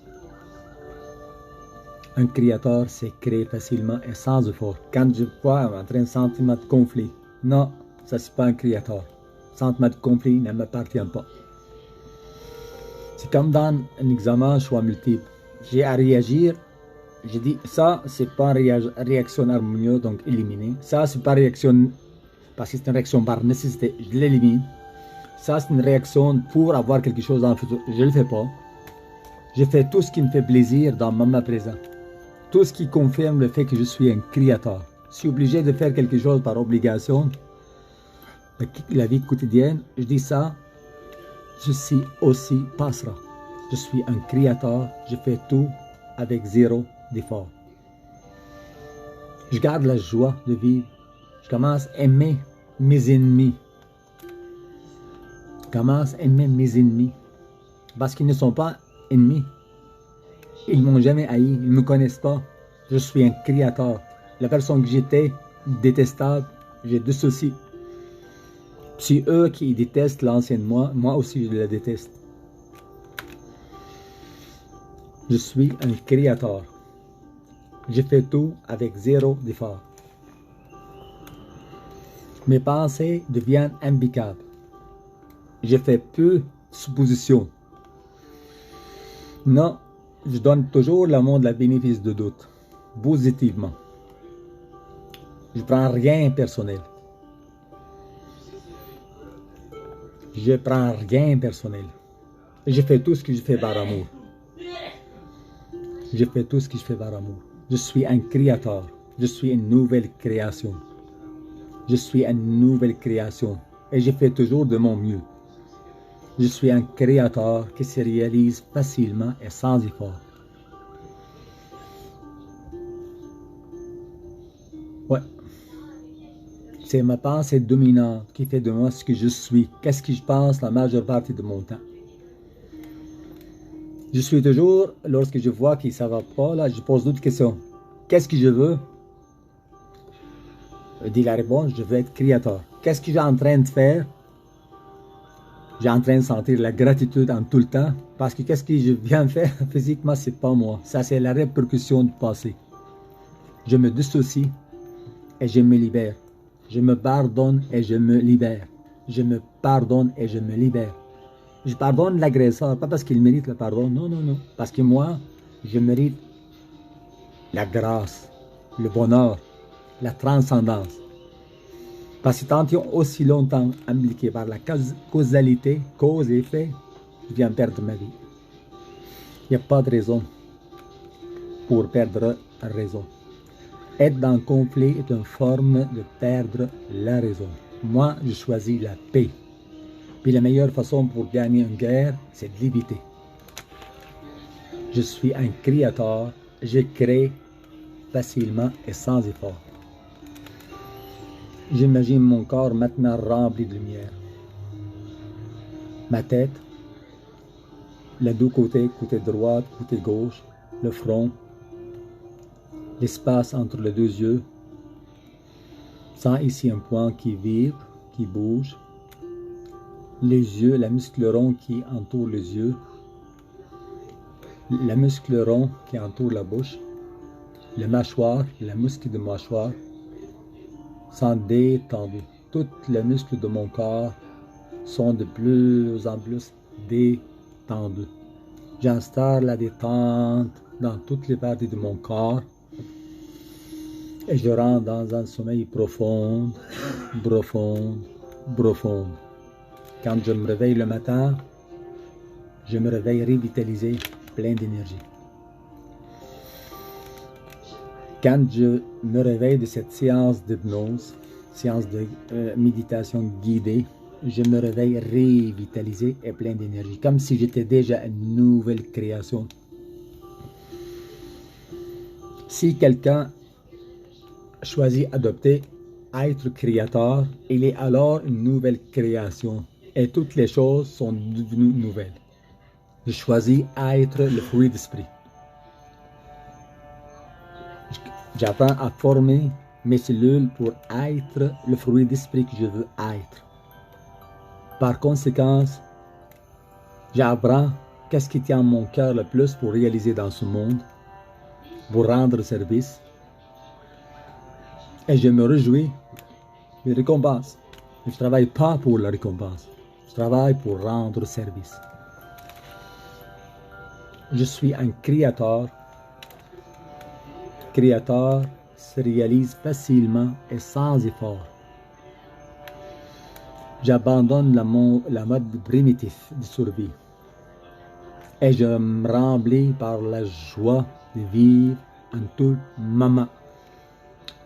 Un créateur se crée facilement et sans effort. Quand je vois en train de sentiment de conflit, non, ça c'est pas un créateur. Sentiment de conflit ne m'appartient pas. C'est comme dans un examen choix multiple. J'ai à réagir. Je dis ça c'est pas réaction harmonieuse donc éliminer. Ça c'est pas réaction parce que c'est une réaction par nécessité, je l'élimine. Ça c'est une réaction pour avoir quelque chose dans le futur, je le fais pas. Je fais tout ce qui me fait plaisir dans le moment présent. Tout ce qui confirme le fait que je suis un créateur. Je suis obligé de faire quelque chose par obligation. La vie quotidienne, je dis ça, ceci aussi passera. Je suis un créateur, je fais tout avec zéro d'effort. Je garde la joie de vivre. Je commence à aimer mes ennemis. Je commence à aimer mes ennemis. Parce qu'ils ne sont pas ennemis. Ils ne m'ont jamais haï, ils ne me connaissent pas. Je suis un créateur. La personne que j'étais, détestable, j'ai deux soucis. Si eux qui détestent l'ancienne moi aussi je la déteste. Je suis un créateur. Je fais tout avec zéro effort. Mes pensées deviennent impeccable. Je fais peu de suppositions. Non, je donne toujours le monde le bénéfice de doute, positivement. Je prends rien personnel. Je prends rien personnel. Je fais tout ce que je fais par amour. Je fais tout ce que je fais par amour. Je suis un créateur. Je suis une nouvelle création. Je suis une nouvelle création. Et je fais toujours de mon mieux. Je suis un créateur qui se réalise facilement et sans effort. Ouais. C'est ma pensée dominante qui fait de moi ce que je suis. Qu'est-ce que je pense la majeure partie de mon temps. Je suis toujours, lorsque je vois que ça ne va pas, là, je pose d'autres questions. Qu'est-ce que je veux? Je dis la réponse, je veux être créateur. Qu'est-ce que j'ai en train de faire? J'ai en train de sentir la gratitude en tout le temps. Parce que qu'est-ce que je viens de faire physiquement, c'est pas moi. Ça, c'est la répercussion du passé. Je me dissocie et je me libère. Je me pardonne et je me libère. Je me pardonne et je me libère. Je pardonne l'agresseur, pas parce qu'il mérite le pardon, non, non, non. Parce que moi, je mérite la grâce, le bonheur, la transcendance. Parce que tant qu'ils ont aussi longtemps impliqué par la causalité, cause et effet, je viens perdre ma vie. Il n'y a pas de raison pour perdre la raison. Être dans le conflit est une forme de perdre la raison. Moi, je choisis la paix. Puis la meilleure façon pour gagner une guerre, c'est de l'éviter. Je suis un créateur, je crée facilement et sans effort. J'imagine mon corps maintenant rempli de lumière. Ma tête, les deux côtés, côté droit, côté gauche, le front, l'espace entre les deux yeux, sans ici un point qui vibre, qui bouge, les yeux, la muscle rond qui entoure les yeux, la muscle rond qui entoure la bouche, le mâchoire, la muscle de mâchoire, sont détendus. Toutes les muscles de mon corps sont de plus en plus détendus. J'installe la détente dans toutes les parties de mon corps et je rentre dans un sommeil profond, profond, profond. Quand je me réveille le matin, je me réveille revitalisé, plein d'énergie. Quand je me réveille de cette séance d'hypnose, séance de méditation guidée, je me réveille revitalisé et plein d'énergie, comme si j'étais déjà une nouvelle création. Si quelqu'un choisit d'adopter être créateur, il est alors une nouvelle création et toutes les choses sont devenues nouvelles. Je choisis être le fruit d'esprit. J'apprends à former mes cellules pour être le fruit d'esprit que je veux être. Par conséquent, j'apprends qu'est-ce qui tient mon cœur le plus pour réaliser dans ce monde, pour rendre service. Et je me réjouis des récompenses. Je ne travaille pas pour la récompense. Je travaille pour rendre service. Je suis un créateur. Créateur se réalise facilement et sans effort. J'abandonne la mode primitif de survie et je me remplis par la joie de vivre en tout moment.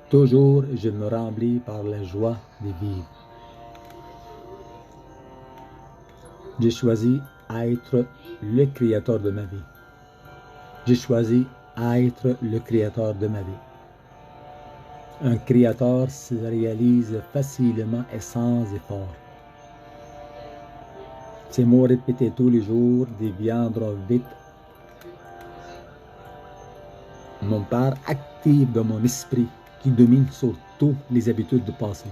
Toujours, je me remplis par la joie de vivre. J'ai choisi être le créateur de ma vie. J'ai choisi être le créateur de ma vie. Un créateur se réalise facilement et sans effort. Ces mots répétés tous les jours deviendront vite mon part active de mon esprit qui domine sur toutes les habitudes du passé.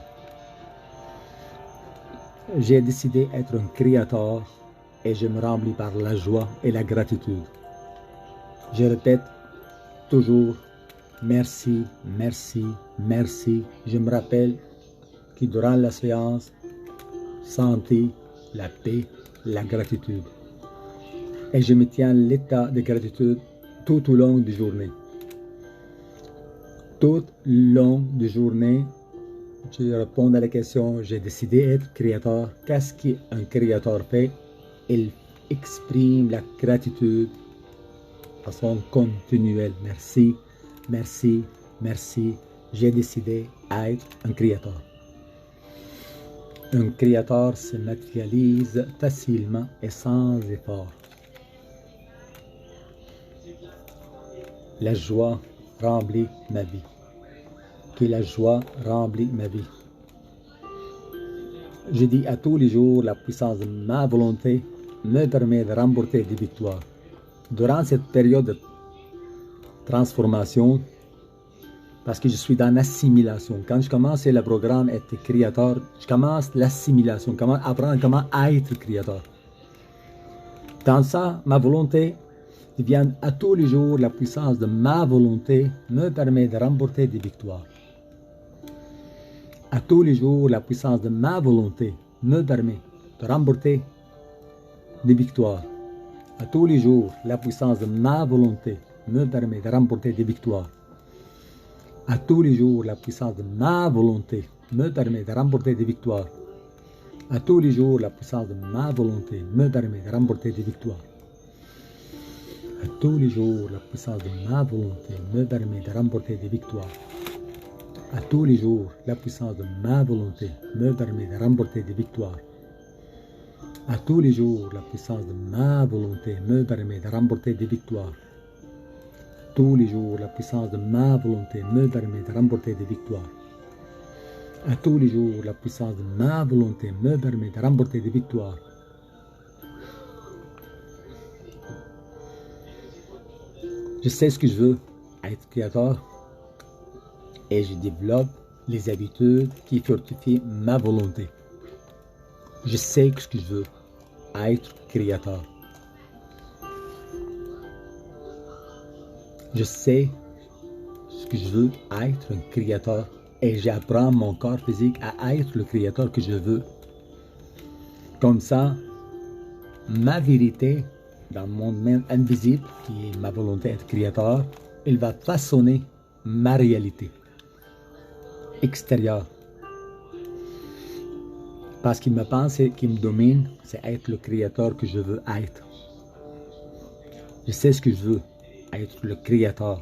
J'ai décidé d'être un créateur et je me remplis par la joie et la gratitude. Je répète toujours merci, merci, merci. Je me rappelle que durant la séance, sentez la paix, la gratitude. Et je me tiens l'état de gratitude tout au long de la journée. Tout le long de la journée, je réponds à la question, j'ai décidé d'être créateur. Qu'est-ce qu'un créateur fait? Il exprime la gratitude de façon continuelle. Merci, merci, merci. J'ai décidé d'être un créateur. Un créateur se matérialise facilement et sans effort. La joie remplit ma vie. Que la joie remplit ma vie. Je dis à tous les jours, la puissance de ma volonté me permet de remporter des victoires. Durant cette période de transformation, parce que je suis dans l'assimilation. Quand je commence le programme être créateur, je commence l'assimilation, comment apprendre comment être créateur. Dans ça, ma volonté devient à tous les jours, la puissance de ma volonté me permet de remporter des victoires. À tous les jours, la puissance de ma volonté me permet de remporter des victoires. À tous les jours, la puissance de ma volonté me permet de remporter des victoires. À tous les jours, la puissance de ma volonté me permet de remporter des victoires. À tous les jours, la puissance de ma volonté me permet de remporter des victoires. À tous les jours, la puissance de ma volonté me permet de remporter des victoires. À tous les jours, la puissance de ma volonté me permet de remporter des victoires. À tous les jours, la puissance de ma volonté me permet de remporter des victoires. Tous les jours, la puissance de ma volonté me permet de remporter des victoires. À tous les jours, la puissance de ma volonté me permet de remporter des victoires. Je sais ce que je veux, être créateur, et je développe les habitudes qui fortifient ma volonté. Je sais ce que je veux, être créateur. Je sais ce que je veux, être un créateur, et j'apprends mon corps physique à être le créateur que je veux. Comme ça, ma vérité dans mon monde invisible, qui est ma volonté d'être créateur, il va façonner ma réalité extérieure. Parce que ma pensée qui me domine, c'est être le créateur que je veux être. Je sais ce que je veux, être le créateur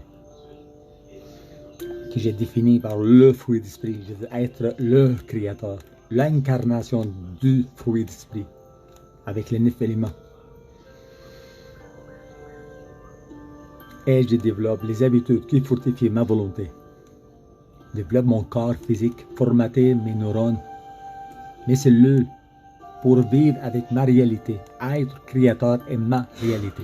que j'ai défini par le fruit d'esprit. Je veux être le créateur, l'incarnation du fruit d'esprit avec les 9 éléments. Et je développe les habitudes qui fortifient ma volonté. Je développe mon corps physique, formater mes neurones, mes cellules, pour vivre avec ma réalité, être créateur et ma réalité.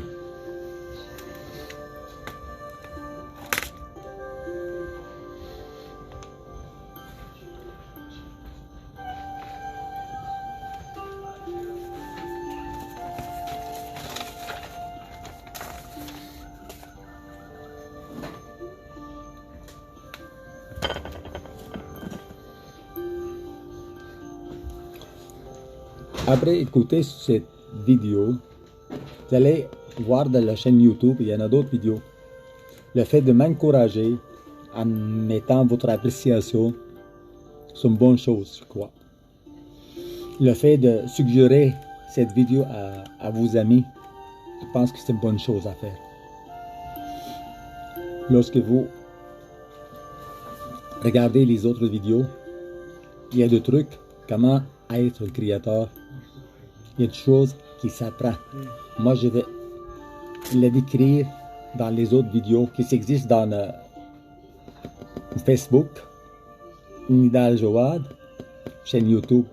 Après écouter cette vidéo, vous allez voir dans la chaîne YouTube, il y en a d'autres vidéos. Le fait de m'encourager en mettant votre appréciation, c'est une bonne chose, je crois. Le fait de suggérer cette vidéo à vos amis, je pense que c'est une bonne chose à faire. Lorsque vous regardez les autres vidéos, il y a des trucs, comment être le créateur. Il y a des choses qui s'apprennent. Moi, je vais les décrire dans les autres vidéos qui existent dans Facebook, Nidal Jawad, chaîne YouTube.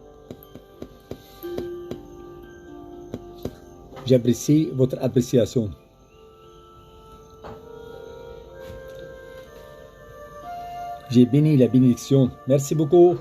J'apprécie votre appréciation. J'ai béni la bénédiction. Merci beaucoup.